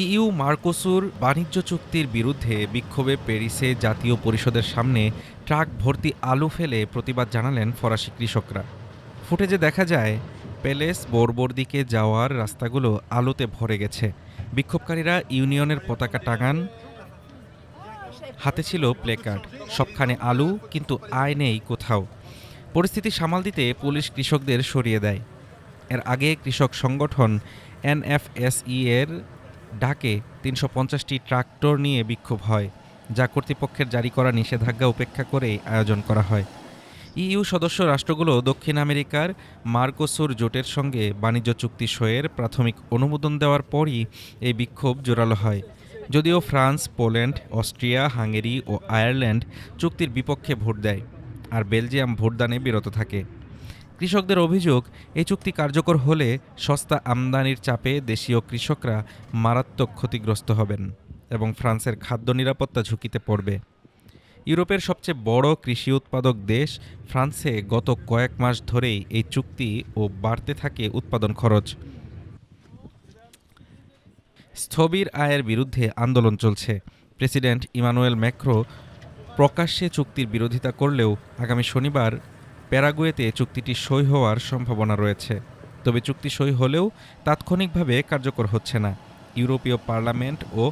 EU Mercosur বাণিজ্য চুক্তির বিরুদ্ধে বিক্ষোভে প্যারিসে জাতীয় পরিষদের সামনে ট্রাক ভর্তি আলু ফেলে প্রতিবাদ জানালেন ফরাসি কৃষকরা। ফুটেজে দেখা যায় প্যালেস বোরবোর দিকে যাওয়ার রাস্তাগুলো আলুতে ভরে গেছে। বিক্ষোভকারীরা ইউনিয়নের পতাকা টাঙান, হাতে ছিল প্লেকার্ড, সবখানে আলু কিন্তু আয় নেই কোথাও। পরিস্থিতি সামাল দিতে পুলিশ কৃষকদের সরিয়ে দেয়। এর আগে কৃষক সংগঠন এনএফএসই এর ডাকে ৩৫০টি ট্রাক্টর নিয়ে বিক্ষোভ হয়, যা কর্তৃপক্ষের জারি করা নিষেধাজ্ঞা উপেক্ষা করেই আয়োজন করা হয়। ইইউ সদস্য রাষ্ট্রগুলো দক্ষিণ আমেরিকার মার্কোসুর জোটের সঙ্গে বাণিজ্য চুক্তি সইয়ের প্রাথমিক অনুমোদন দেওয়ার পরই এই বিক্ষোভ জোরালো হয়। যদিও ফ্রান্স, পোল্যান্ড, অস্ট্রিয়া, হাঙ্গেরি ও আয়ারল্যান্ড চুক্তির বিপক্ষে ভোট দেয়, আর বেলজিয়াম ভোটদানে বিরত থাকে। কৃষকদের অভিযোগ, এই চুক্তি কার্যকর হলে সস্তা আমদানির চাপে দেশীয় কৃষকরা মারাত্মক ক্ষতিগ্রস্ত হবেন এবং ফ্রান্সের খাদ্য নিরাপত্তা ঝুঁকিতে পড়বে। ইউরোপের সবচেয়ে বড় কৃষি উৎপাদক দেশ ফ্রান্সে গত কয়েক মাস ধরেই এই চুক্তি ও বাড়তে থাকে উৎপাদন খরচ। স্থবির আয়ের বিরুদ্ধে আন্দোলন চলছে। প্রেসিডেন্ট ইমানুয়েল ম্যাক্রো প্রকাশ্যে চুক্তির বিরোধিতা করলেও আগামী শনিবার প্যারাগুয়েতে চুক্তিটি সই হওয়ার সম্ভাবনা রয়েছে। তবে চুক্তি সই হলেও তাৎক্ষণিকভাবে কার্যকর হচ্ছে না। ইউরোপীয় পার্লামেন্ট ও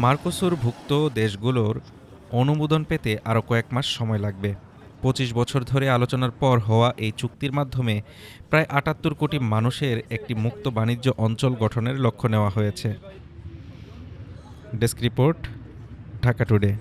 মার্কোসুরভুক্ত দেশগুলোর অনুমোদন পেতে আরও কয়েক মাস সময় লাগবে। ২৫ বছর ধরে আলোচনার পর হওয়া এই চুক্তির মাধ্যমে প্রায় ৭৮ কোটি মানুষের একটি মুক্ত বাণিজ্য অঞ্চল গঠনের লক্ষ্য নেওয়া হয়েছে। Desk report, Dhaka today.